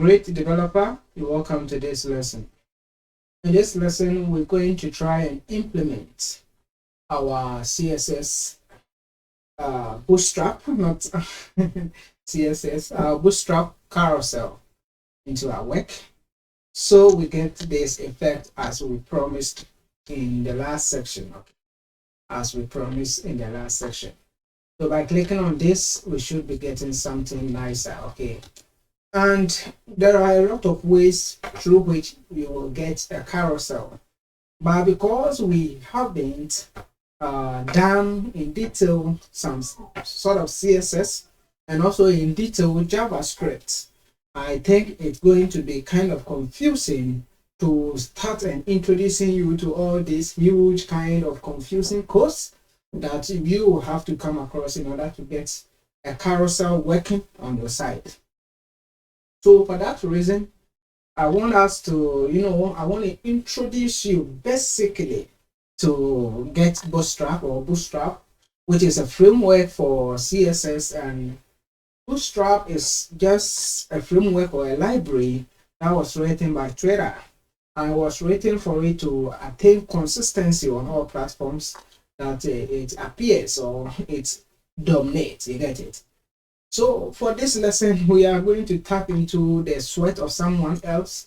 great developer. You're welcome to this lesson. In this lesson, we're going to try and implement our CSS Bootstrap, not CSS, Bootstrap carousel into our work. So we get this effect as we promised in the last section. Okay. As we promised in the last section. So by clicking on this, we should be getting something nicer. Okay. And there are a lot of ways through which we will get a carousel. But because we haven't done in detail some sort of CSS and also in detail JavaScript, I think it's going to be kind of confusing to start and introducing you to all these huge kind of confusing codes that you will have to come across in order to get a carousel working on your site. So for that reason, I want us to, I want to introduce you basically to get Bootstrap, which is a framework for CSS, and Bootstrap is just a framework or a library that was written by Twitter. I was written for it to attain consistency on all platforms that it appears or it dominates. You get it? So for this lesson, we are going to tap into the sweat of someone else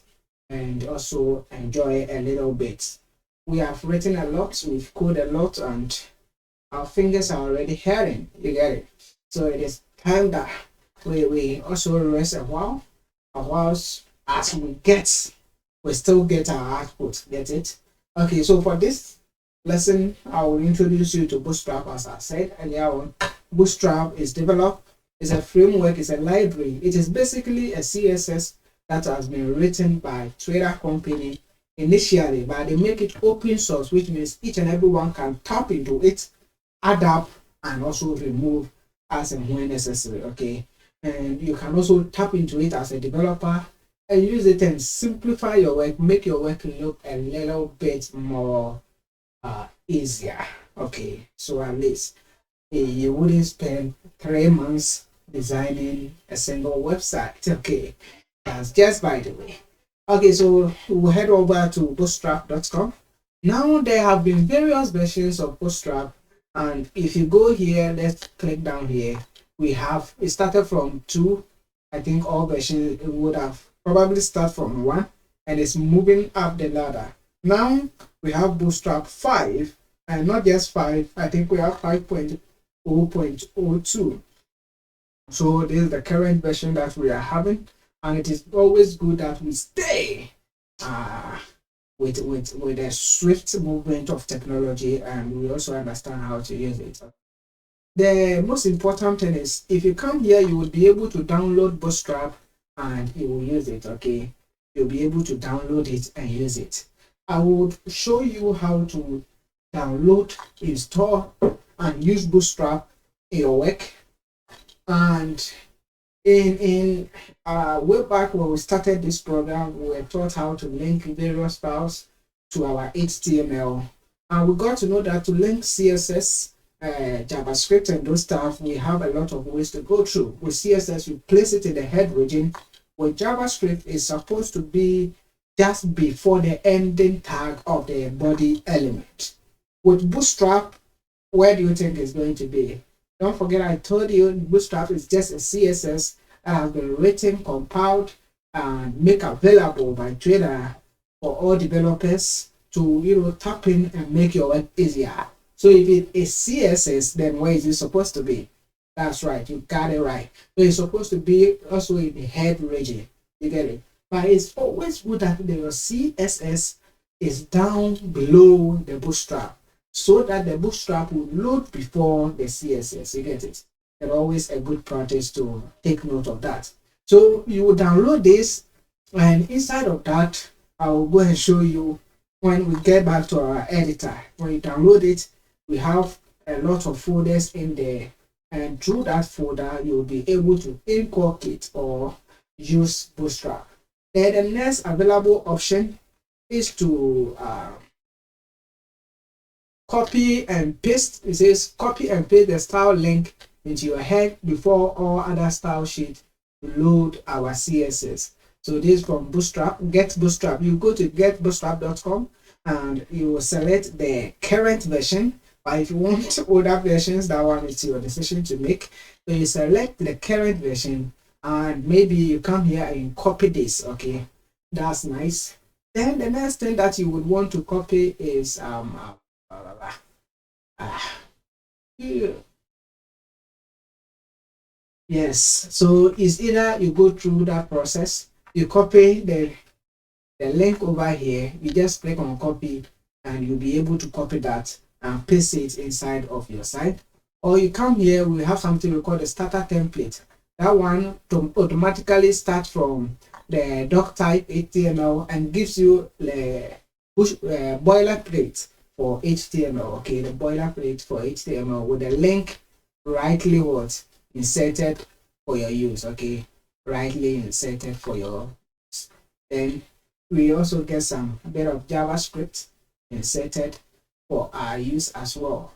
and also enjoy a little bit. We have written a lot, we've coded a lot, and our fingers are already hurting. You get it? So it is time that we also rest a while as we still get our output. Get it? Okay, so for this lesson, I will introduce you to Bootstrap. As I said earlier on, Bootstrap is developed, it's a framework, it's a library. It is basically a CSS that has been written by Twitter company initially, but they make it open source, which means each and everyone can tap into it, adapt, and also remove as and when necessary. Okay, and you can also tap into it as a developer and use it and simplify your work, make your work look a little bit more easier. Okay, so at least you wouldn't spend 3 months designing a single website. Okay, that's just by the way. Okay, so we'll head over to bootstrap.com. Now there have been various versions of Bootstrap, and if you go here, let's click down here. It started from 2. I think all versions would have probably start from 1, and it's moving up the ladder. Now we have Bootstrap 5, and not just 5, I think we have 5.0.02. So this is the current version that we are having, and it is always good that we stay with a swift movement of technology, and we also understand how to use it. The most important thing is, if you come here, you will be able to download Bootstrap and you will use it. Okay, you'll be able to download it and use it. I would show you how to download, install, and use Bootstrap in your work. And in way back when we started this program, we were taught how to link various files to our HTML, and we got to know that to link CSS, JavaScript, and those stuff, we have a lot of ways to go through. With CSS, you place it in the head region. With JavaScript, it's supposed to be just before the ending tag of the body element. With Bootstrap, where do you think it's going to be? Don't forget, I told you Bootstrap is just a CSS that has been written, compiled, and made available by Twitter for all developers to tap in and make your work easier. So if it is CSS, then where is it supposed to be? That's right, you got it right. So it's supposed to be also in the head region. You get it? But it's always good that the CSS is down below the Bootstrap, so that the Bootstrap will load before the CSS. You get it? It's always a good practice to take note of that. So you will download this, and inside of that, I will go and show you when we get back to our editor. When you download it, we have a lot of folders in there, and through that folder, you'll be able to incorporate or use Bootstrap. Then the next available option is to copy and paste. It says copy and paste the style link into your head before all other style sheets load our CSS. So this is from Bootstrap. Get Bootstrap. You go to getbootstrap.com and you will select the current version. But if you want older versions, that one is your decision to make. So you select the current version and maybe you come here and you copy this. Okay, that's nice. Then the next thing that you would want to copy is yes. So it's either you go through that process, you copy the link over here, you just click on copy and you'll be able to copy that and paste it inside of your site. Or you come here, we have something we call the starter template. That one automatically starts from the doc type HTML and gives you the boilerplate for HTML. Okay, the boilerplate for HTML with the link rightly what inserted for your use. Okay, rightly inserted for your use. Then we also get some bit of JavaScript inserted for our use as well.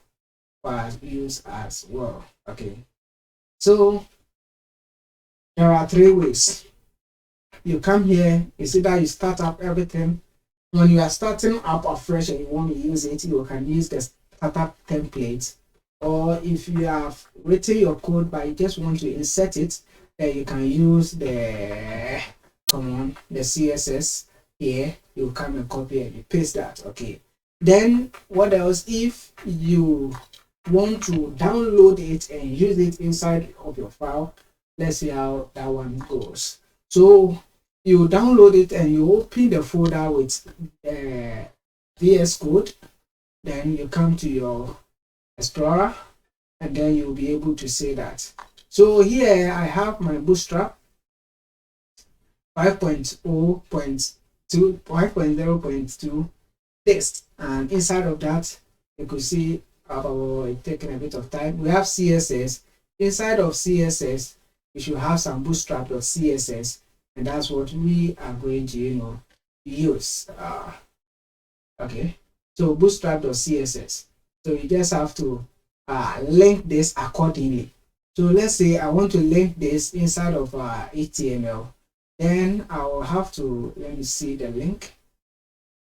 Okay, so there are three ways. You come here, you see that you start up everything. When you are starting up afresh and you want to use it, you can use the startup template. Or if you have written your code but you just want to insert it, then you can use the CSS here. You come and copy and you paste that. Okay, then what else? If you want to download it and use it inside of your file, let's see how that one goes. So you download it and you open the folder with VS Code. Then you come to your Explorer and then you'll be able to see that. So here I have my Bootstrap 5.0.2 text, and inside of that you could see it's taking a bit of time. We have CSS. Inside of CSS you should have some bootstrap.css, and that's what we are going to use. Okay, so bootstrap.css. So you just have to link this accordingly. So let's say I want to link this inside of HTML, then I will have to, let me see the link.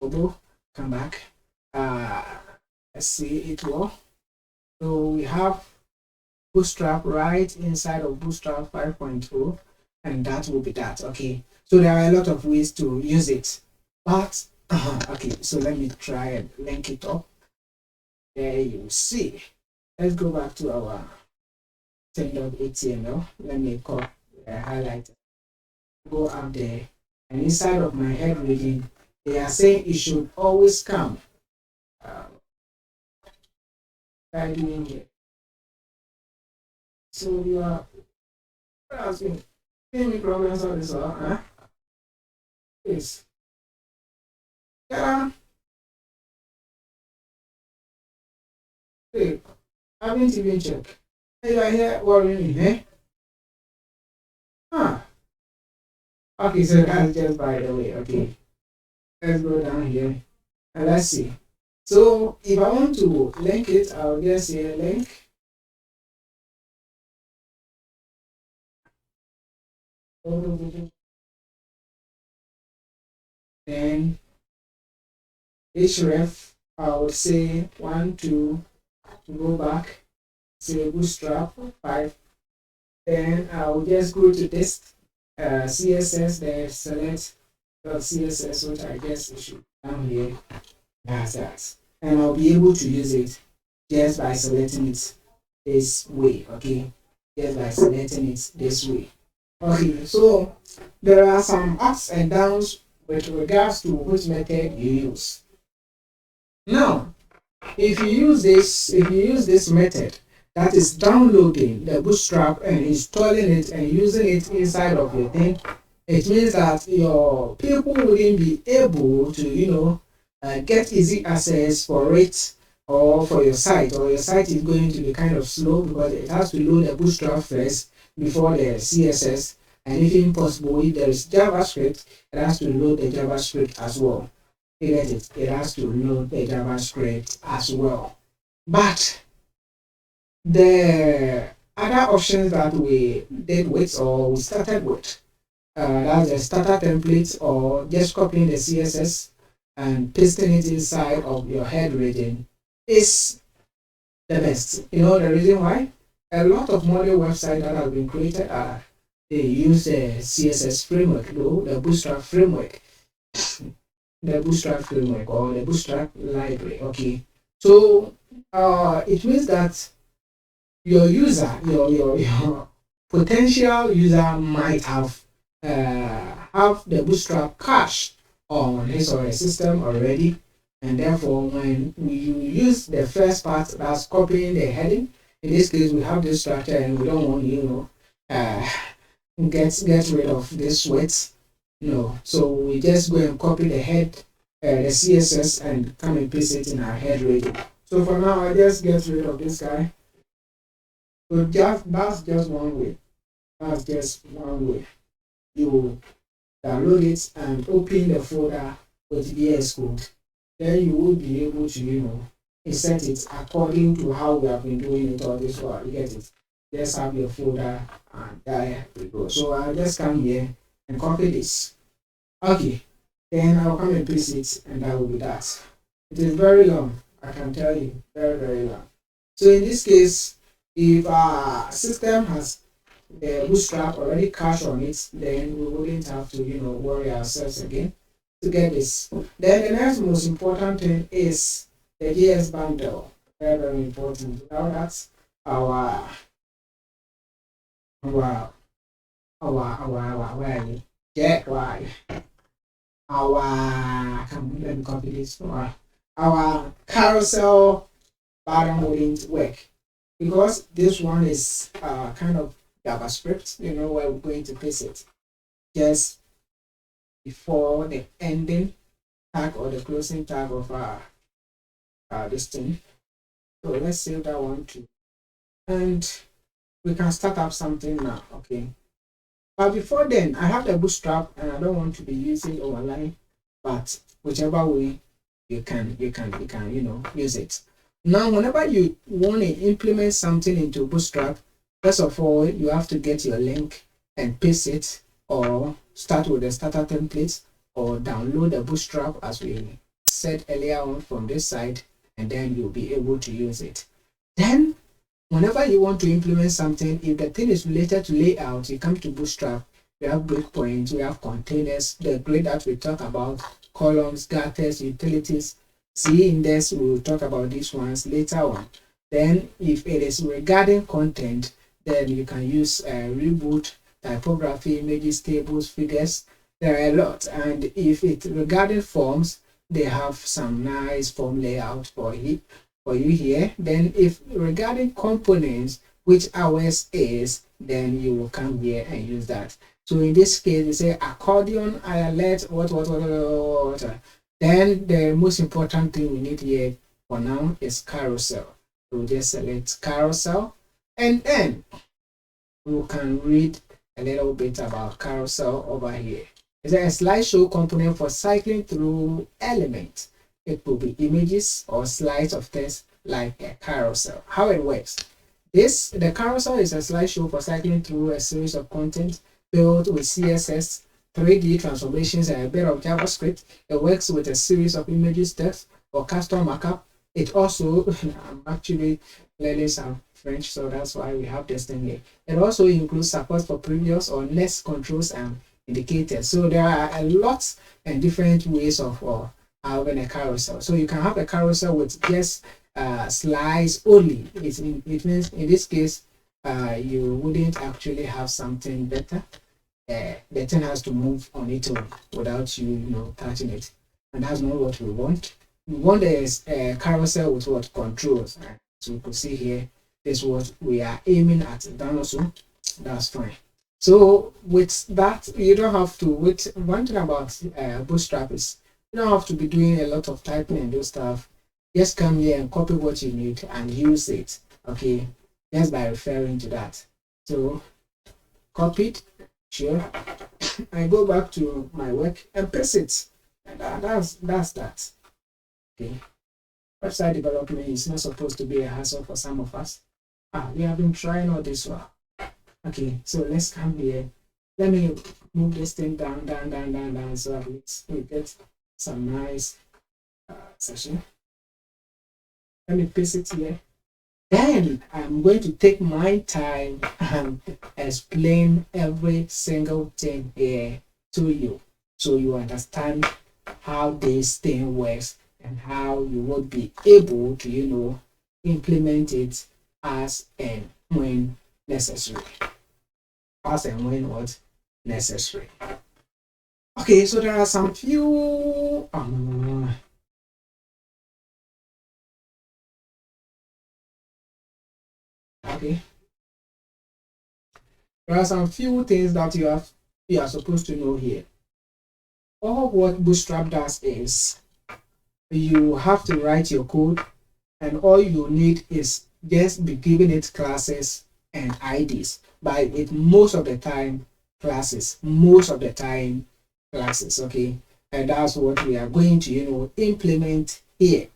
Come back. Let's see it well. So we have Bootstrap right inside of Bootstrap 5.0, and that will be that. Okay, so there are a lot of ways to use it, but okay, so let me try and link it up. There you see. Let's go back to our thing.html. Let me copy highlight, go up there, and inside of my head reading they are saying it should always come. So you are asking any problems on this one, huh? Please. Yeah. Hey, I haven't even checked. Hey, you are here worrying me, eh? Huh. Okay, so that's just by the way. Okay. Let's go down here and let's see. So if I want to link it, I'll just say link. Then href, I would say 1, 2, go back, say Bootstrap 5. Then I will just go to this CSS, then select .css, which I guess it should down here. That's that. And I'll be able to use it just by selecting it this way. Okay, just by selecting it this way. Okay, so there are some ups and downs with regards to which method you use. Now, if you use this method, that is downloading the Bootstrap and installing it and using it inside of your thing, it means that your people wouldn't be able to get easy access for it or for your site, or your site is going to be kind of slow because it has to load the Bootstrap first before the CSS, and if impossible, if there is JavaScript, it has to load the JavaScript as well. It has to load the JavaScript as well. But the other options that we did with, or we started with, that's the starter template, or just copying the CSS and pasting it inside of your head region is the best. You know the reason why? A lot of modern websites that have been created are they use the CSS framework, though the Bootstrap framework, or the Bootstrap library. Okay, so it means that your user, your potential user might have the Bootstrap cache on his or her system already, and therefore when you use the first part, that's copying the heading. In this case, we have this structure, and we don't want get rid of this width. No, so we just go and copy the head, the CSS, and come and paste it in our head region. So for now, I just get rid of this guy. So that's just one way. That's just one way. You download it and open the folder with VS Code. Then you will be able to, insert it according to how we have been doing it all this while. You get it? Just have your folder, and there we go. So I'll just come here and copy this. Okay. Then I'll come and paste it, and that will be that. It is very long, I can tell you. Very, very long. So in this case, if our system has the Bootstrap already cached on it, then we wouldn't have to, worry ourselves again to get this. Then the next most important thing is the JS bundle. Very, very important. Now that's our where are you? Get why let me copy this. Our carousel button wouldn't work because this one is kind of JavaScript, where we're going to paste it just before the ending tag or the closing tag of this thing. So let's save that one too. And we can start up something now, okay? But before then, I have the Bootstrap and I don't want to be using overline, but whichever way you can use it. Now, whenever you want to implement something into Bootstrap, first of all, you have to get your link and paste it, or start with the starter template, or download the Bootstrap as we said earlier on from this side, and then you'll be able to use it. Then, whenever you want to implement something, if the thing is related to layout, you come to Bootstrap. We have breakpoints, we have containers, the grid that we talk about, columns, gutters, utilities, C-index. We will talk about these ones later on. Then if it is regarding content, then you can use reboot, typography, images, tables, figures. There are a lot. And if it's regarding forms, they have some nice form layout for you here. Then if regarding components, which ours is, then you will come here and use that. So in this case, we say accordion, alert, what. Then the most important thing we need here for now is carousel. So we'll just select carousel, and then we can read a little bit about carousel over here. It's a slideshow component for cycling through elements. It will be images or slides of text like a carousel. How it works. The carousel is a slideshow for cycling through a series of content built with CSS, 3D transformations, and a bit of JavaScript. It works with a series of images, text, or custom markup. It also, I'm actually learning some French, so that's why we have this thing here. It also includes support for previous or next controls and indicators. So there are a lot and different ways of having a carousel. So you can have a carousel with just slides only. It means in this case, you wouldn't actually have something better. The thing has to move on its own without you, touching it, and that's not what we want. We want a carousel with what controls. So you can see here, this is what we are aiming at. Done also, that's fine. So with that, you don't have to. With one thing about Bootstrap is you don't have to be doing a lot of typing and those stuff. Just come here and copy what you need and use it. Okay, just by referring to that. So copied. Sure. I go back to my work and paste it. And that's that. Okay. Website development is not supposed to be a hassle for some of us. We have been trying all this while. Okay, so let's come here Let me move this thing down, so at least we get some nice session. Let me paste it here. Then I'm going to take my time and explain every single thing here to you, so you understand how this thing works and how you would be able to, implement it as and when necessary. As and when what necessary. Okay, so there are some few okay. There are some few things that you are supposed to know here. All what Bootstrap does is you have to write your code, and all you need is just be giving it classes and IDs. By it, most of the time classes, okay, and that's what we are going to implement here.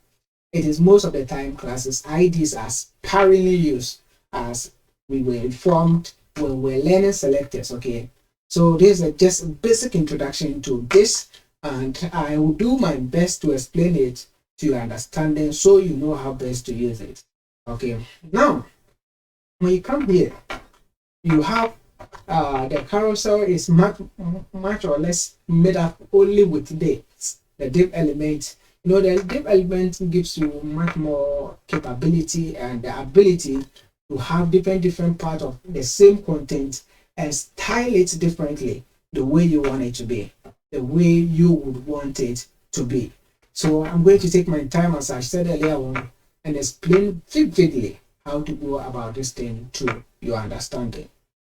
It is most of the time classes. IDs are sparingly used, as we were informed when we're learning selectors. Okay, so this is just a basic introduction to this, and I will do my best to explain it to your understanding, so you know how best to use it. Okay, now when you come here, you have the carousel is much or less made up only with dates. The div element, the div element gives you much more capability and the ability to have different parts of the same content and style it differently, the way you want it to be, the way you would want it to be. So I'm going to take my time, as I said earlier on, and explain vividly how to go about this thing to your understanding.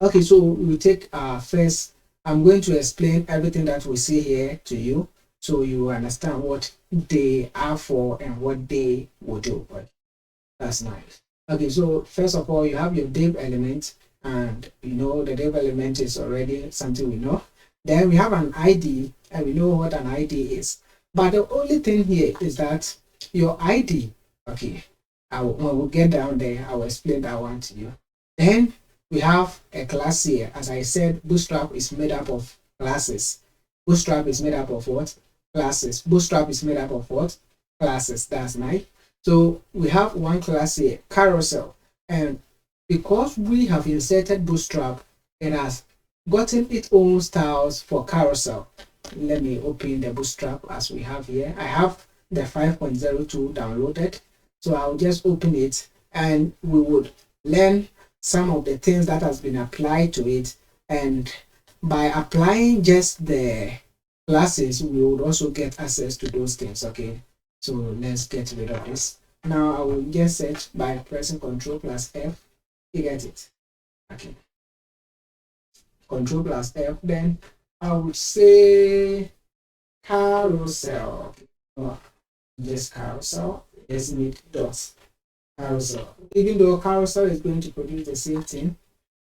Okay, so we take first, I'm going to explain everything that we see here to you, so you understand what they are for and what they will do. Right? That's nice. Okay, so first of all, you have your div element, and the div element is already something we know. Then we have an ID, and we know what an ID is. But the only thing here is that your ID, okay, when we get down there, I will explain that one to you. Then we have a class here. As I said, Bootstrap is made up of classes. Bootstrap is made up of what? Classes. Bootstrap is made up of what? Classes. That's nice. So we have one class here, carousel. And because we have inserted Bootstrap, it has gotten its own styles for carousel. Let me open the Bootstrap as we have here. I have the 5.02 downloaded. So I'll just open it, and we would learn some of the things that has been applied to it, and by applying just the classes, we would also get access to those things. Okay, so let's get rid of this. Now I will just search by pressing Ctrl+F. You get it. Okay, Ctrl+F. Then I would say carousel. Oh, just carousel. Just need dots. Carousel. Even though carousel is going to produce the same thing,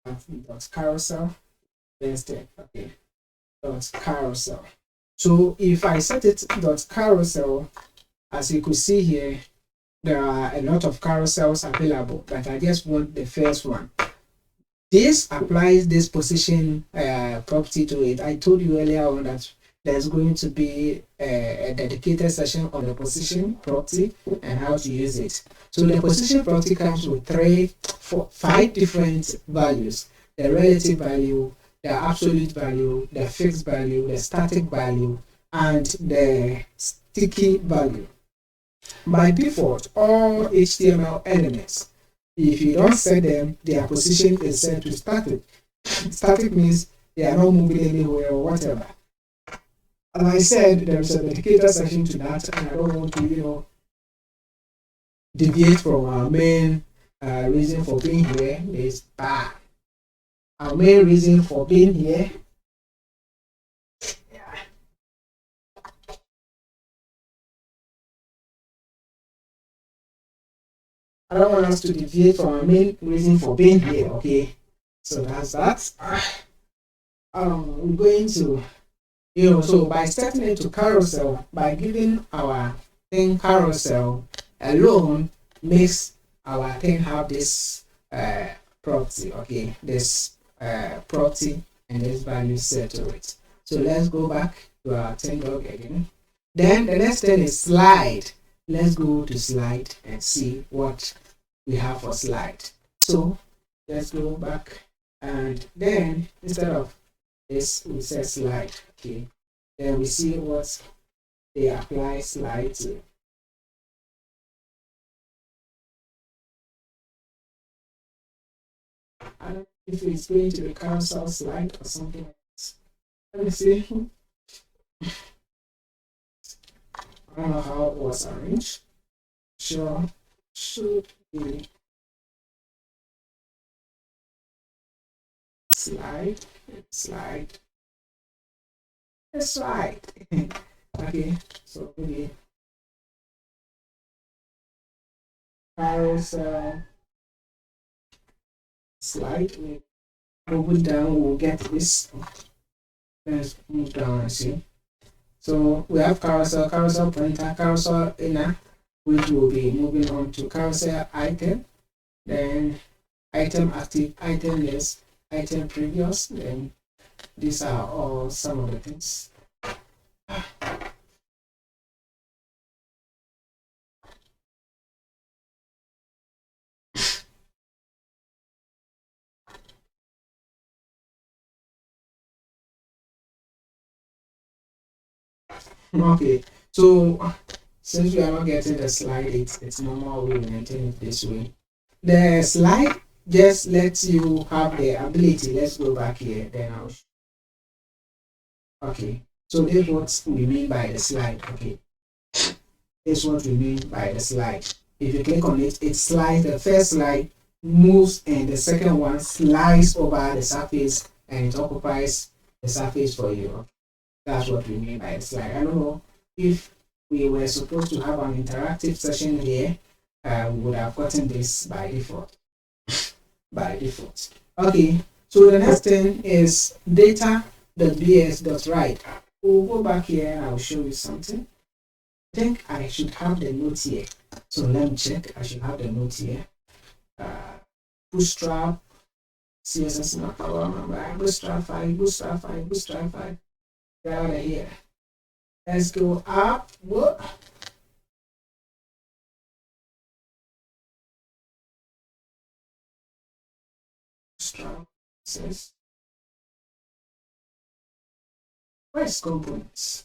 but dot carousel, let's take, okay, dot carousel. So if I set it dot carousel, as you could see here, there are a lot of carousels available, but I just want the first one. This applies this position property to it. I told you earlier on that there's going to be a dedicated session on the position property and how to use it. So the position property comes with 5 different values: the relative value, the absolute value, the fixed value, the static value, and the sticky value. By default, all HTML elements, if you don't set them, their position is set to static. Static means they are not moving anywhere or whatever. As I said, there is a dedicated section to that, and I don't want to, deviate from our main reason for being here. Is bad. Our main reason for being here. Yeah. I don't want us to deviate from our main reason for being here. Okay, so that's that. We're going to. So by setting it to carousel, by giving our thing carousel alone, makes our thing have this property, okay, this property and this value set to it. So let's go back to our log again. Then the next thing is slide. Let's go to slide and see what we have for slide. So let's go back, and then instead of this we say slide. Okay, then we see what they apply slide to. I don't know if it's going to the carousel slide or something like this. Let me see. I don't know how it was arranged. Sure, should be slide. Okay, so maybe carousel slide. We move down, we'll get this. Let's move down and see. So we have carousel pointer, carousel inner, which will be moving on to carousel item, then item active, item list, item previous. Then these are all some of the things. Okay, so since we are not getting the slide, it's normal we maintain it this way. The slide just lets you have the ability. Let's go back here, then I'll okay, so this is what we mean by the slide. Okay, this is what we mean by the slide. If you click on it, it slides. The first slide moves and the second one slides over the surface and it occupies the surface for you. That's what we mean by the slide. I don't know if we were supposed to have an interactive session here, we would have gotten this by default. Okay, so the next thing is data.bs.write. We'll go back here and I'll show you something. I think I should have the note here. So let me check. I should have the note here. Bootstrap, CSS Bootstrap 5. Get out of here. Let's go up. What? Bootstrap says. Where's components?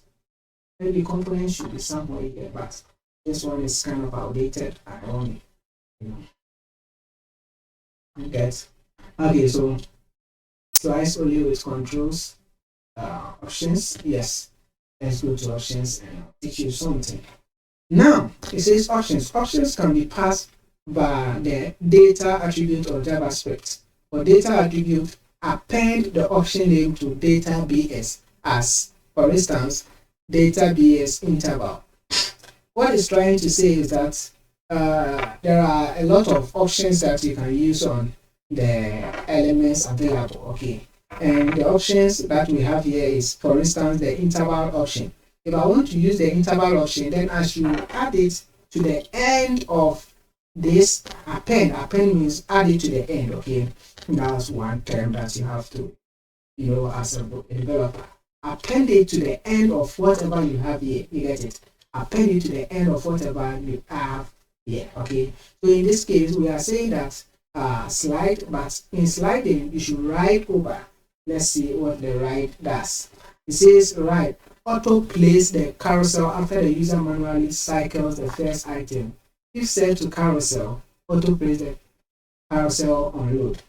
Maybe components should be somewhere here, but this one is kind of outdated. I only, get. Okay, so slice only with controls, options. Yes, let's go to options and I'll teach you something. Now it says options. Options can be passed by the data attribute or JavaScript. For data attribute, append the option name to data BS as, for instance, data BS interval. What it's trying to say is that there are a lot of options that you can use on the elements available. Okay, and the options that we have here is, for instance, the interval option. If I want to use the interval option, then I should add it to the end of this append. Append means add it to the end. Okay, that's one term that you have to, as a developer. Append it to the end of whatever you have here. You get it? Append it to the end of whatever you have here. Okay, so in this case we are saying that slide, but in sliding you should write over. Let's see what the write does. It says write auto place the carousel after the user manually cycles the first item. If set to carousel, auto place the carousel on load.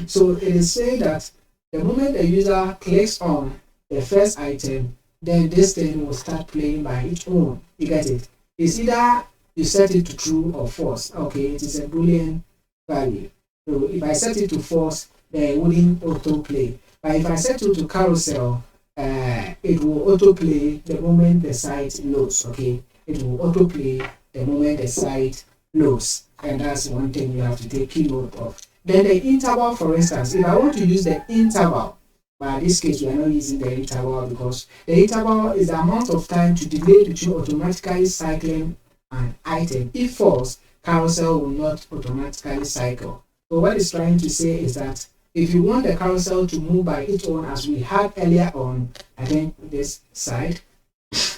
So it is saying that the moment the user clicks on the first item, then this thing will start playing by its own. You get it? It's either you set it to true or false. Okay, it is a Boolean value. So if I set it to false, then it wouldn't autoplay. But if I set it to carousel, it will autoplay the moment the site loads. Okay, it will autoplay the moment the site loads, and that's one thing you have to take note of. Then the interval, for instance, if I want to use the interval, but in this case we are not using the interval because the interval is the amount of time to delay between automatically cycling an item. If false, carousel will not automatically cycle. So what it's trying to say is that if you want the carousel to move by its own, as we had earlier on, I think this side,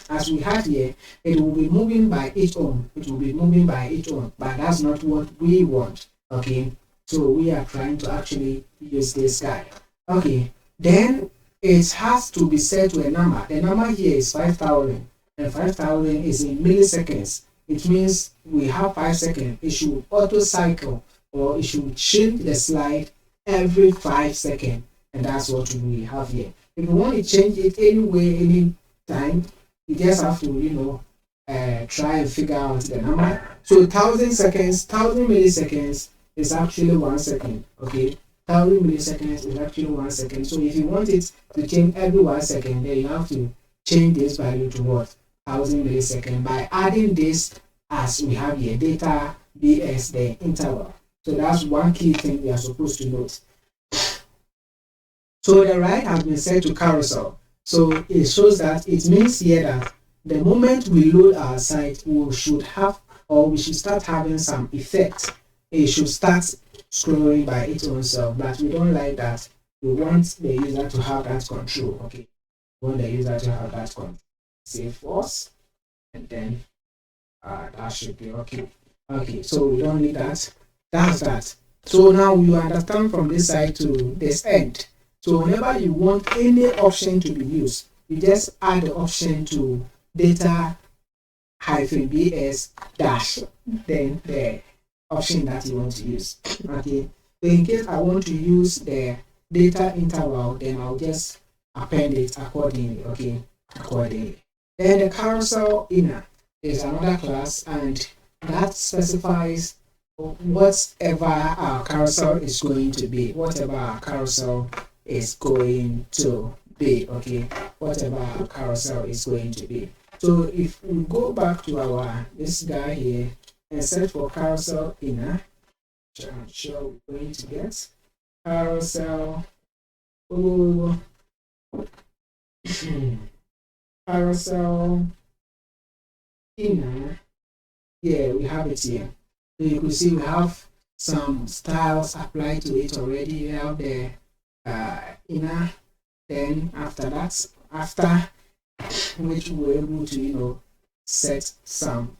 as we had here, it will be moving by its own. It will be moving by its own, but that's not what we want. Okay, so we are trying to actually use this guy. Okay, then it has to be set to a number. The number here is 5,000, and 5,000 is in milliseconds. It means we have 5 seconds. It should auto cycle, or it should change the slide every 5 seconds, and that's what we have here. If you want to change it anyway, any time, you just have to try and figure out the number. So 1,000 seconds, 1,000 milliseconds is actually 1 second. Okay, 1,000 milliseconds is actually 1 second. So if you want it to change every 1 second, then you have to change this value to what? 1,000 milliseconds by adding this, as we have here, data BS, the interval. So that's one key thing we are supposed to note. So the right has been set to carousel. So it shows that, it means here that the moment we load our site, we should start having some effect. It should start scrolling by its own self, but we don't like that. We want the user to have that control. Okay, we want the user to have that control. Save false, and then that should be okay. Okay, so we don't need that. That's that. So now you understand from this side to this end. So whenever you want any option to be used, you just add the option to data -bs dash, then the option that you want to use. Okay, so in case I want to use the data interval, then I'll just append it accordingly. Okay, accordingly. Then the carousel inner is another class, and that specifies whatever our carousel is going to be. Whatever our carousel is going to be. Okay, whatever our carousel is going to be. So if we go back to this guy here and search for carousel inner, which I'm sure we're going to get carousel. Carousel inner. Yeah, we have it here. So you can see we have some styles applied to it already. We have the inner. Then after that, after which we were able to set some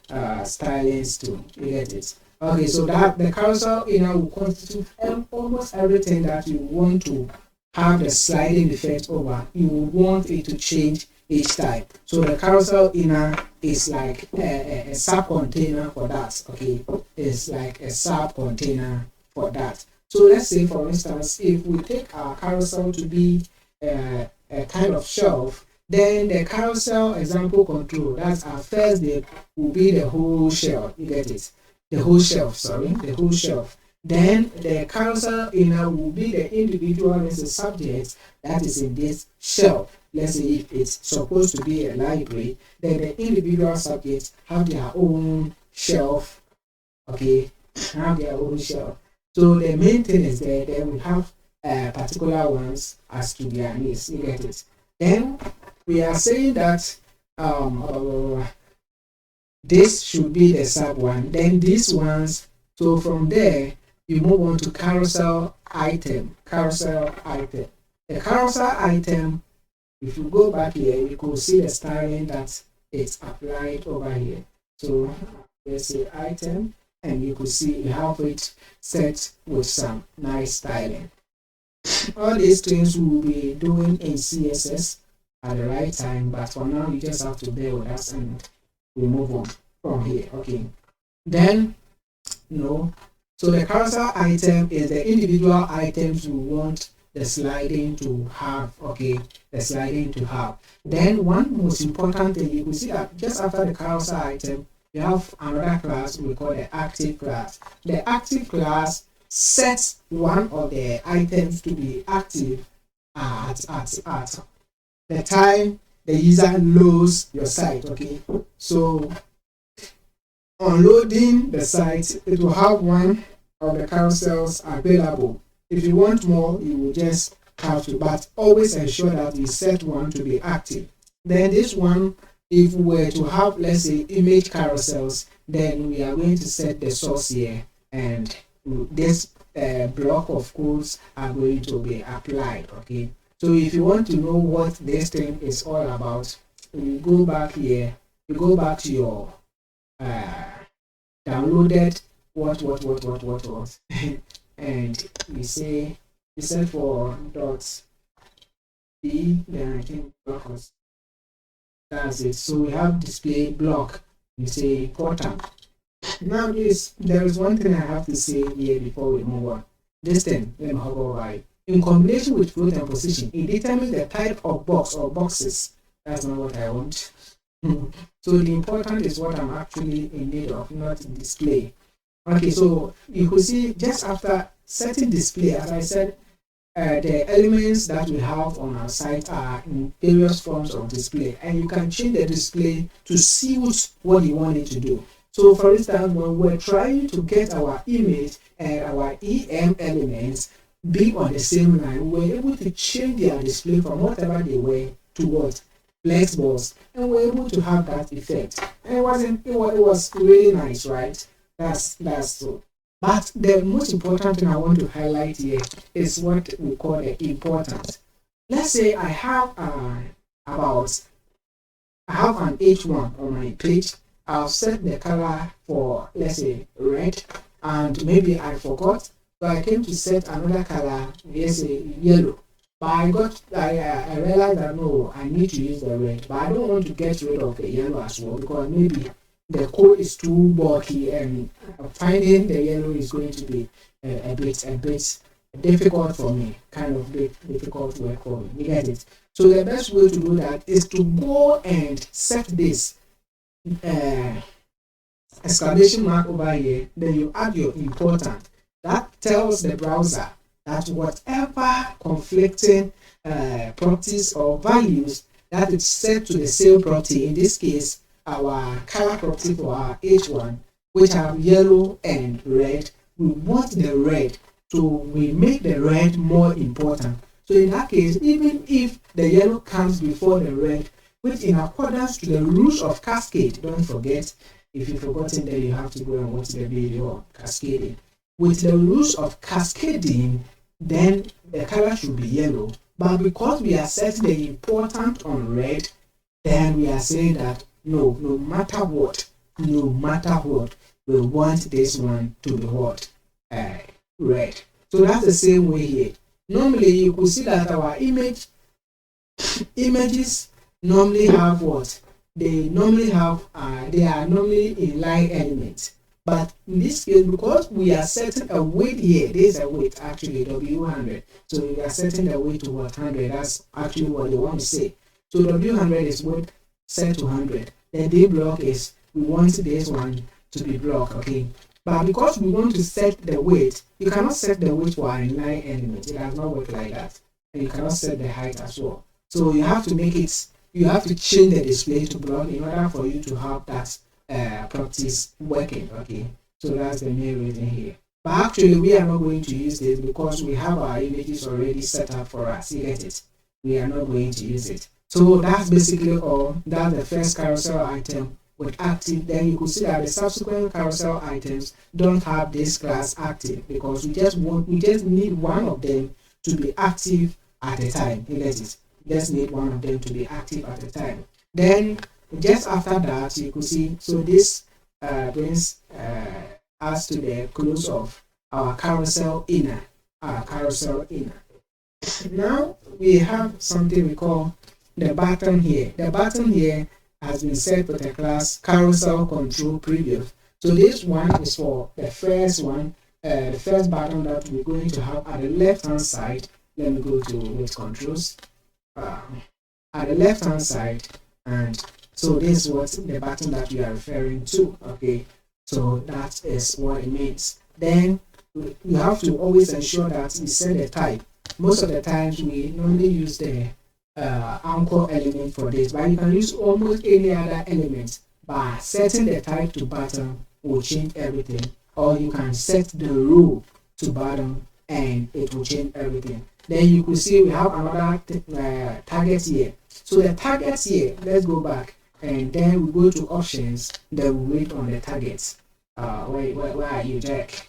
stylings to get it. Okay, so that the carousel inner will constitute almost everything that you want to have the sliding effect over. You want it to change each time. So the carousel inner is like a sub container for that. Okay, it's like a sub container for that. So let's say, for instance, if we take our carousel to be a kind of shelf, then the carousel example control, that's our first day, will be the whole shelf. You get it? The whole shelf, sorry, the whole shelf. Then the carousel inner will be the individual subject that is in this shelf. Let's say if it's supposed to be a library, then the individual subjects have their own shelf. Okay, have their own shelf. So the main thing is that then we have particular ones as to their needs. You get it? Then we are saying that this should be the sub one. Then these ones. So from there you move on to carousel item. Carousel item. The carousel item. If you go back here, you could see the styling that it's applied over here. So let's say item, and you could see you have it set with some nice styling. All these things we will be doing in CSS at the right time, but for now you just have to bear with us and we move on from here. Okay, then so the carousel item is the individual items we want the sliding to have. Okay, the sliding to have. Then one most important thing, you can see that just after the carousel item you have another class we call the active class. The active class sets one of the items to be active at the time the user loads your site. Okay, so on loading the site, it will have one of the carousels available. If you want more, you will just have to, but always ensure that you set one to be active. Then this one, if we were to have, let's say, image carousels, then we are going to set the source here, and this block of codes are going to be applied. Okay, so if you want to know what this thing is all about, you go back here, you go back to your downloaded what and we say you set for dot b, then I think block was, that's it. So we have display block, you say important. Now there is one thing I have to say here before we move on. This thing, let me hover over it. In combination with float and position, it determines the type of box or boxes. That's not what I want. So the important is what I'm actually in need of, not display. Okay, so you could see just after setting display, as I said, the elements that we have on our site are in various forms of display, and you can change the display to suit what you want it to do. So for instance, when we're trying to get our image and our EM elements be on the same line, we're able to change their display from whatever they were to what? Flexbox, and we're able to have that effect. And it was really nice, right? That's so. But the most important thing I want to highlight here is what we call the importance. Let's say I have an H1 on my page. I'll set the color for, let's say, red, and maybe I forgot, so I came to set another color, let's say yellow. But I realized that no, I need to use the red, but I don't want to get rid of the yellow as well, because maybe the code is too bulky and finding the yellow is going to be a bit difficult for me, kind of difficult work for me. You get it? So the best way to do that is to go and set this exclamation mark over here, then you add your important. That tells the browser that whatever conflicting properties or values that is set to the same property, in this case our color property for our H1, which have yellow and red, we want the red, so we make the red more important. So in that case, even if the yellow comes before the red, which in accordance to the rules of cascade, don't forget, if you've forgotten, then you have to go and watch the video on cascading. With the rules of cascading, then the color should be yellow, but because we are setting the important on red, then we are saying that no matter what, we want this one to be what? Red. So that's the same way here. Normally you could see that our images normally have what? They normally have they are normally inline elements. But in this case, because we are setting a weight here, there is a weight actually W100. So we are setting the weight to what? 100. That's actually what they want to say. So W100 is weight set to 100. The D block is we want this one to be block, okay? But because we want to set the weight, you cannot set the weight for an inline element. It does not work like that. And you cannot set the height as well. So you have to make it, you have to change the display to block in order for you to have that properties working, okay? So that's the main reason here. But actually we are not going to use this because we have our images already set up for us. You get it? We are not going to use it. So that's basically all. That's the first carousel item with active. Then you could see that the subsequent carousel items don't have this class active because we just need one of them to be active at a time. You get it? Just need one of them to be active at a time. Then just after that, you could see, so this brings us to the close of our carousel inner. Now we have something we call the button here. The button here has been set with the class carousel control preview. So this one is for the first one, the first button that we're going to have at the left hand side. Let me go to with controls at the left hand side, and so this is what the button that we are referring to, okay? So that is what it means. Then you have to always ensure that you set the type. Most of the times we normally use the anchor element for this, but you can use almost any other element. By setting the type to button will change everything, or you can set the row to button and it will change everything. Then you could see we have another target here. So the targets here, let's go back and then we go to options, then we wait on the targets. Where are you, Jack?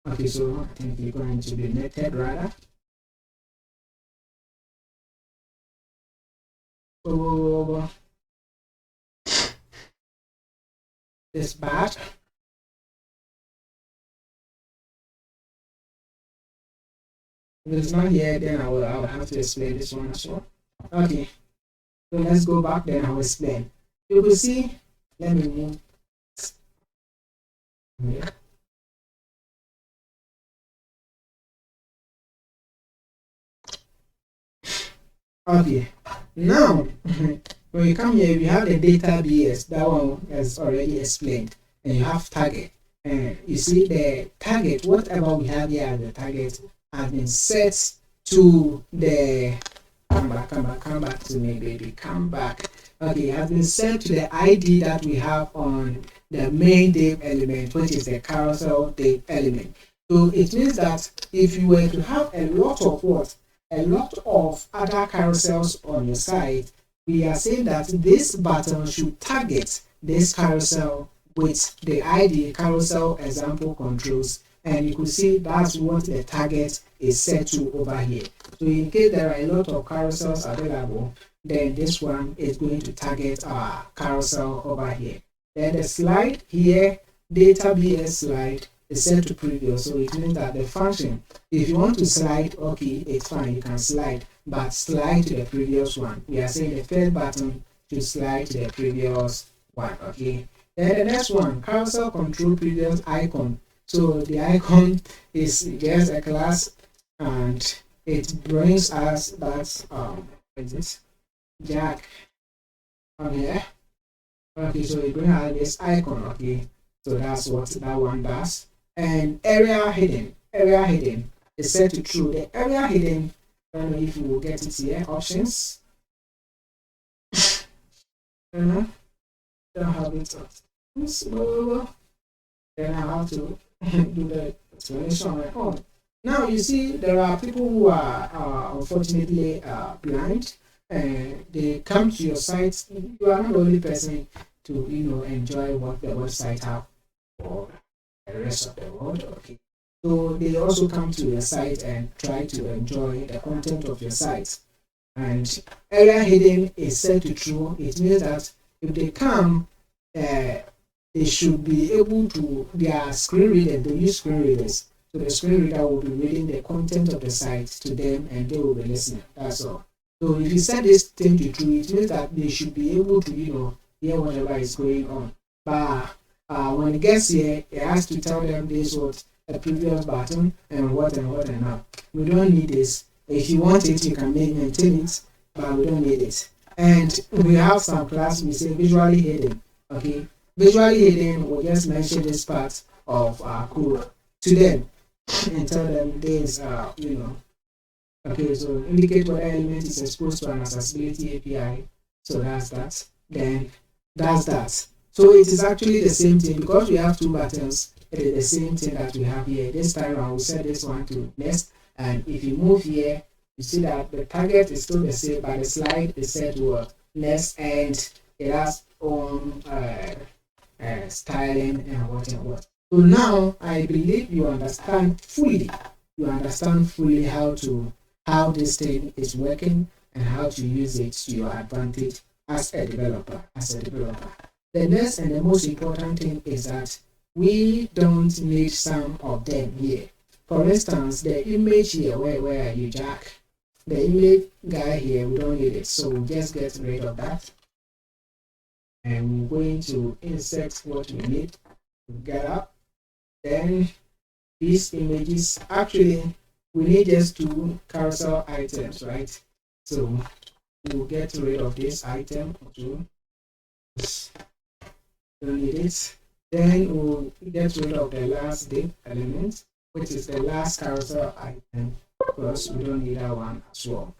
Okay, so I think we're going to be method rather. So this bad. If it's not here, then I will have to explain this one as well. Okay, so let's go back, then I'll explain. You will see, let me move here. Okay, now when you come here, we have the data BS. That one is already explained, and you have target. And you see the target, whatever we have here as the target, has been set to the come back to me, baby, come back. Okay, it has been set to the ID that we have on the main div element, which is the carousel div element. So it means that if you were to have a lot of what, a lot of other carousels on your site, we are saying that this button should target this carousel with the ID carousel example controls, and you could see that's what the target is set to over here. So in case there are a lot of carousels available, then this one is going to target our carousel over here. Then the slide here, data BS slide, is set to previous, so it means that the function, if you want to slide, okay, it's fine, you can slide, but slide to the previous one. We are saying the first button to slide to the previous one, okay. Then the next one, carousel control previous icon. So the icon is just a class, and it brings us that what is this jack on here. Okay, so it brings us this icon, okay. So that's what that one does. And area hidden is set to true. The area hidden, I don't know if you will get it here. Options. Don't have it. So then I have to do the explanation on my own. Now you see there are people who are unfortunately blind, and they come to your site. You are not the only person to enjoy what the website have for the rest of the world. Okay, so they also come to your site and try to enjoy the content of your site. And area hidden is set to true. It means that if they come, they should be able to, their screen readers, they use screen readers. So the screen reader will be reading the content of the site to them, and they will be listening. That's all. So if you set this thing to true, it means that they should be able to, hear whatever is going on. But when it gets here, it has to tell them this what a previous button and what and now. We don't need this. If you want it, you can maintain it, but we don't need it. And we have some class we say visually hidden. Okay, visually hidden. We'll just mention this part of our code to them and tell them this. Okay, so indicate whether element is exposed to an accessibility API. So that's that. Then that's that. So it is actually the same thing because we have two buttons. It is the same thing that we have here. This time around, we set this one to next. And if you move here, you see that the target is still the same, but the slide is set to next, and it has own styling and what. So now I believe you understand fully. You understand fully how this thing is working and how to use it to your advantage as a developer. The next and the most important thing is that we don't need some of them here. For instance, the image here, where are you, Jack? The image guy here, we don't need it, so we'll just get rid of that. And we're going to insert what we need to get up. Then these images, actually, we need just two carousel items, right? So we'll get rid of this item too. Don't need it. Then we'll get rid of the last div element, which is the last carousel item, because we don't need that one as well.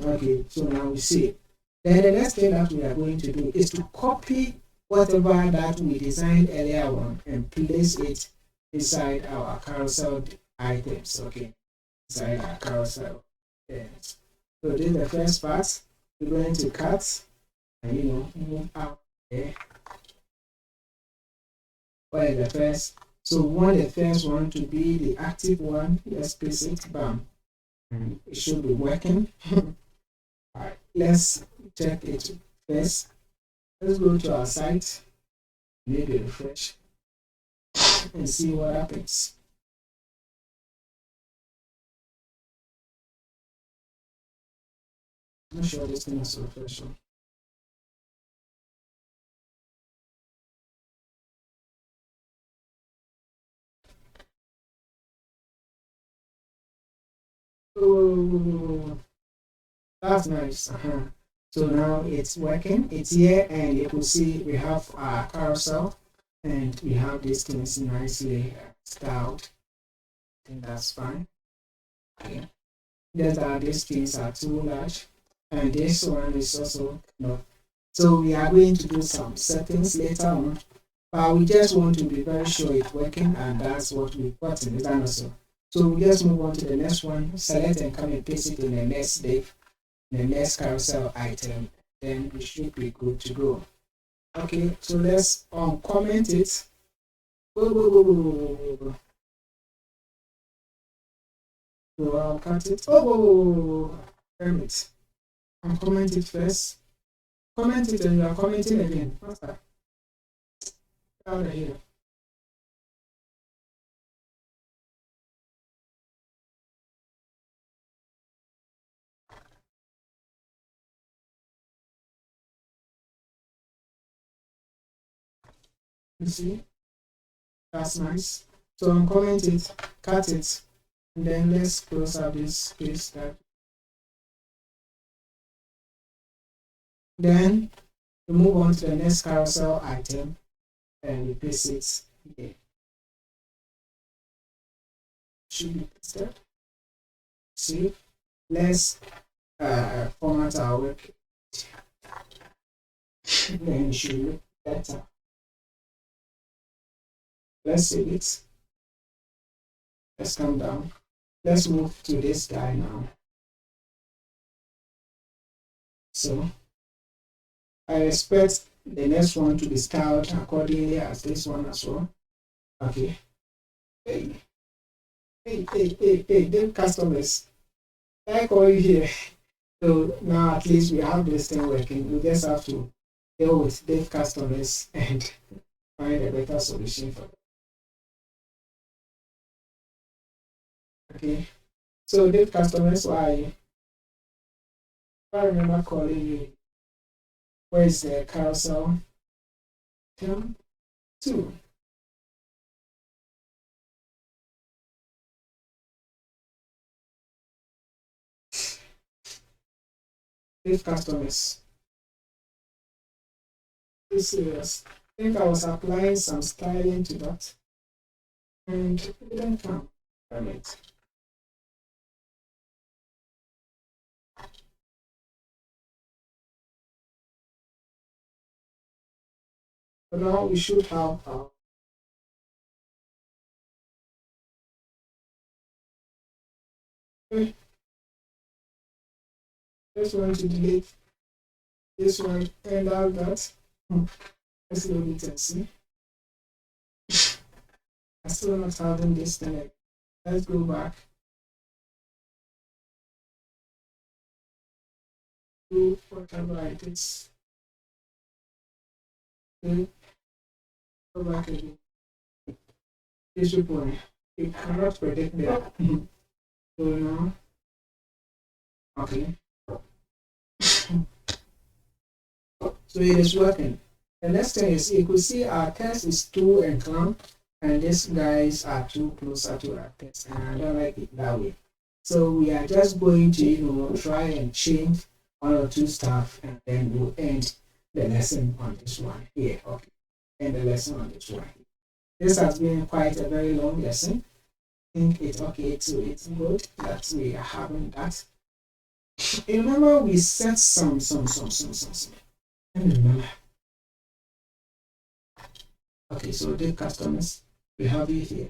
Okay, so now we see. Then the next thing that we are going to do is to copy whatever that we designed earlier on and place it inside our carousel items. Okay, inside our carousel. Yes. So this is the first part. We're going to cut and move out there. What is the first? So we want the first one to be the active one. Let's place it. Bam. It should be working. Alright, let's check it first. Let's go to our site, maybe refresh, and see what happens. I'm not sure this thing is refreshing. Oh, that's nice. So now it's working. It's here, and you can see we have our carousel, and we have these things nicely styled. I think that's fine. Okay. Just that these things are too large, and this one is also no. So we are going to do some settings later on, but we just want to be very sure it's working, and that's what we've gotten. Is that not so? So we just move on to the next one. Select and come and paste it in the next div, the next carousel item. Then we should be good to go. Okay, so let's comment it. So I'll cut it. Damn it. Uncomment it first. Comment it and you are commenting again. What's that? Out of here. You see? That's nice. So uncomment it, cut it, and then let's close up this space that. Then we move on to the next carousel item and we paste it here. Should be pasted. See, let's format our work. Then it should look better. Let's save it. Let's come down. Let's move to this guy now. So I expect the next one to be styled accordingly as this one as well. Okay. Hey, them customers. I call you here. So now at least we have this thing working. We just have to deal with dev customers and find a better solution for them. Okay. So dev customers, why? I remember calling you. Where is the carousel? 2. Dev customers. This serious. I think I was applying some styling to that. And it didn't come. Damn it. But now we should have our just want to delete this one and out that. Let's load it and see. I still not having this thing. Let's go back to whatever it is. Okay. Go back again. This point. It cannot predict that. So now, okay. So it is working. The next thing is you could see our test is too enclamped and these guys are too closer to our test and I don't like it that way. So we are just going to try and change one or two stuff and then we'll end the lesson on this one here. Okay. End the lesson on this one. This has been quite a very long lesson. I think it's okay, so it's good that we are having that. Remember we set some. I remember. Okay, so the customers, we have it here.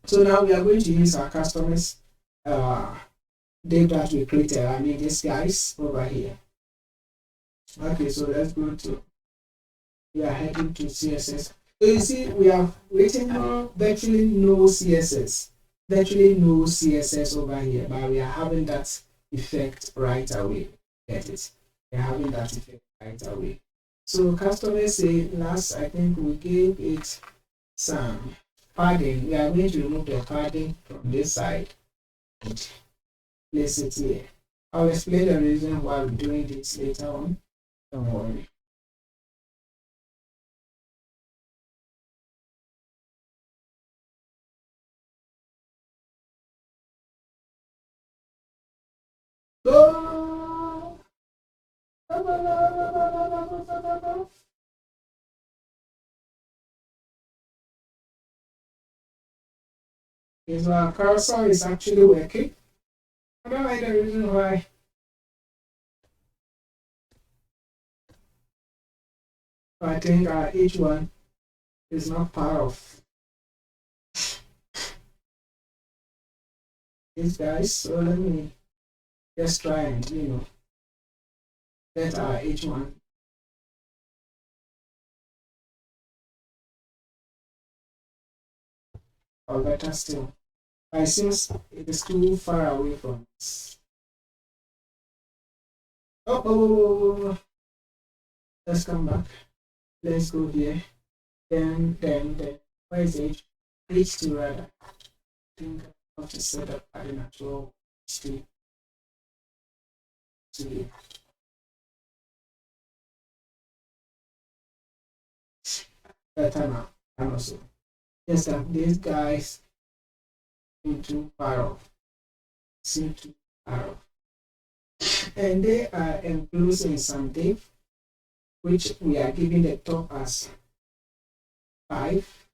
So now we are going to use our customers div that we created. I mean these guys over here. Okay, so let's go to, we are heading to CSS. So you see, we have written virtually no CSS, virtually no CSS over here, but we are having that effect right away. Get it? We are having that effect right away. So customers say last, I think we gave it some padding. We are going to remove the padding from this side and place it here. I'll explain the reason why we're doing this later on. Don't worry. Go! Is our cursor is actually working. I don't know the reason why. I think each one is not part of these guys. So let me just try and let each one. Or better still, since it is too far away from us. Oh, let's come back. Let's go here. Then, where is H? H2 rather. I think I have to set up an actual H2 to better now. And also, just that these guys seem too far off. Seem too far off. And they are enclosing something which we are giving the top as 5.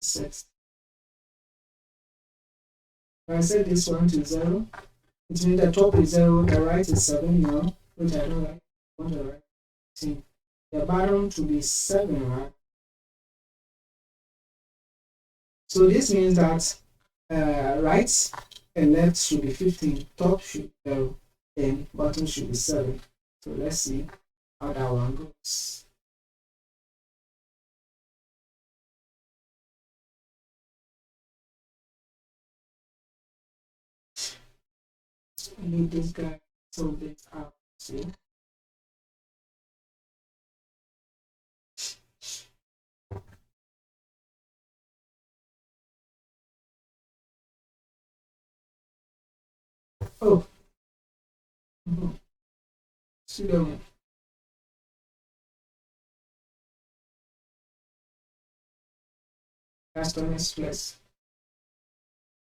6. If I set this one to 0, it means the top is 0, the right is 7 now, which I don't like. I want the right. See, the bottom to be 7, right? So this means that right and left should be 15, top should be 0, and bottom should be 7. So let's see how that one goes. I need this guy so this out. See? Oh. Sudo. Customer stress.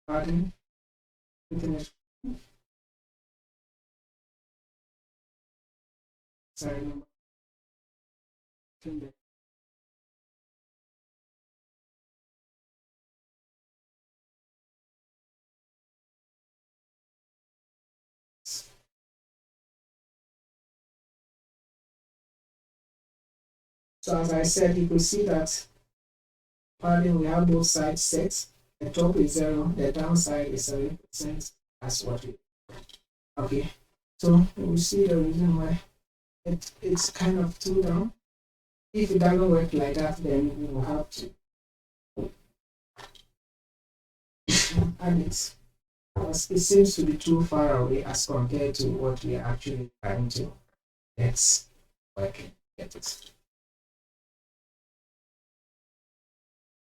Pardon. Internet. Sorry, number. So as I said, you could see that padding we have both sides set. The top is 0, the downside is 7%. That's what we okay. So we see the reason why it's kind of too down. If it doesn't work like that, then we will have to add it. Because it seems to be too far away as compared to what we are actually trying to get working. Get it.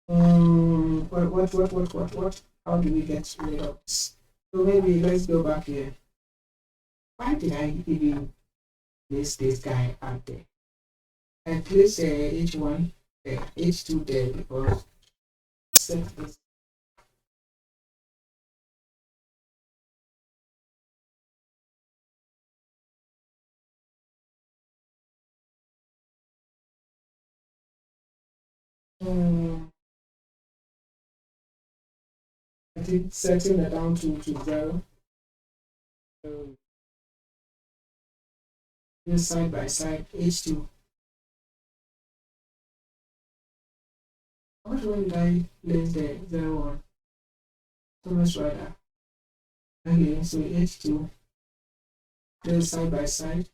What? How do we get rid of this? So maybe let's go back here. Why did I even place this guy out there? I placed H1 there, H2 there because set this. I think setting it down to 0. This side by side, H2. What one did I place there? 0, 1. So much rather. Okay, so H2. This side by side.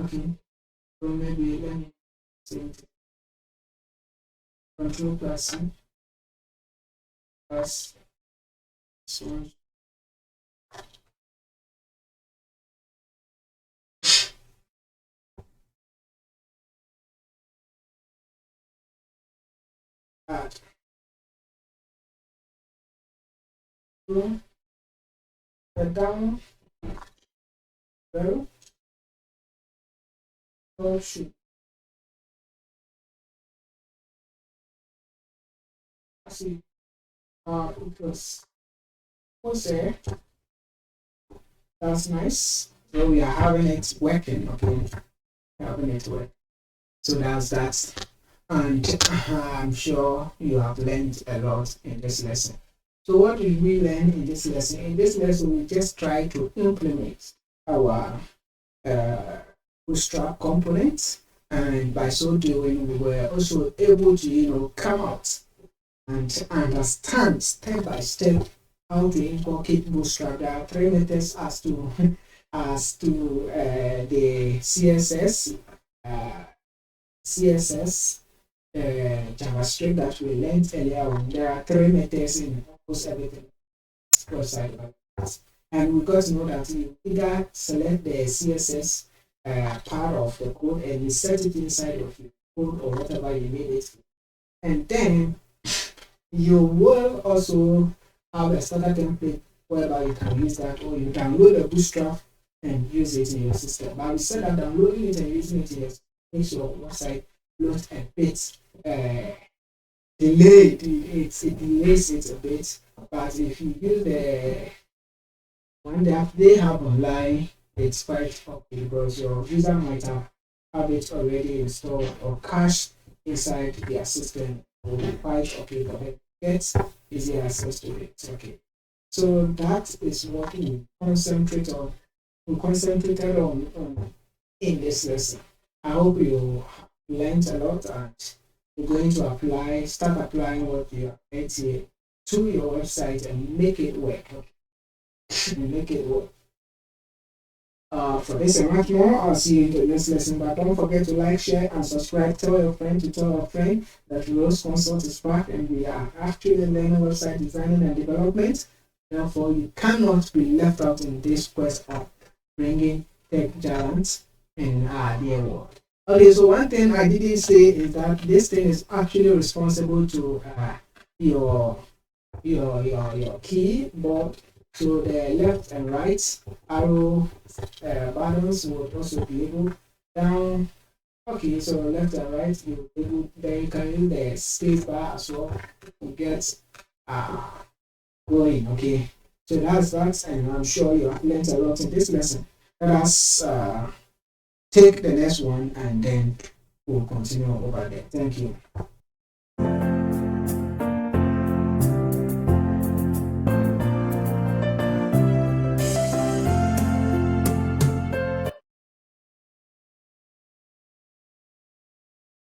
Okay, So maybe let me say Control plus C plus so add. So the down arrow should see it was there. That's nice. So we are having it working, okay? Having it work. So that's that. And I'm sure you have learned a lot in this lesson. So what did we learn in this lesson? In this lesson, we just try to implement our uh, bootstrap components, and by so doing, we were also able to, come out and understand step by step how to inculcate bootstrap. There are three methods as to the CSS, uh, CSS, JavaScript that we learned earlier on. There are three methods in almost everything website, and we got to know that you either select the CSS part of the code and you set it inside of your code or whatever you need it, and then you will also have a starter template whereby you can use that, or you download a bootstrap and use it in your system. But we said that downloading it and using it in your makes your website look a bit delayed. It delays it a bit. But if you use the one they have online, it's quite okay because your user might have it already installed or cached inside their system. It will be quite okay for them to get easy access to it. Okay. So that is what we concentrate on. We concentrated on in this lesson. I hope you learned a lot and you're going to start applying what you have learned here to your website and make it work. Okay. And make it work. For this and much more, I'll see you in the next lesson. But don't forget to like, share, and subscribe. Tell your friend to tell a friend that Rose Consult is back and we are actually learning website designing and development. Therefore, you cannot be left out in this quest of bringing tech giants in their world. Okay, so one thing I didn't say is that this thing is actually responsible to your keyboard. So the left and right arrow buttons will also be able down. Okay, so left and right, then you can use the space bar as well to get going. Okay, so that's that, and I'm sure you have learned a lot in this lesson. Let us take the next one and then we'll continue over there. Thank you.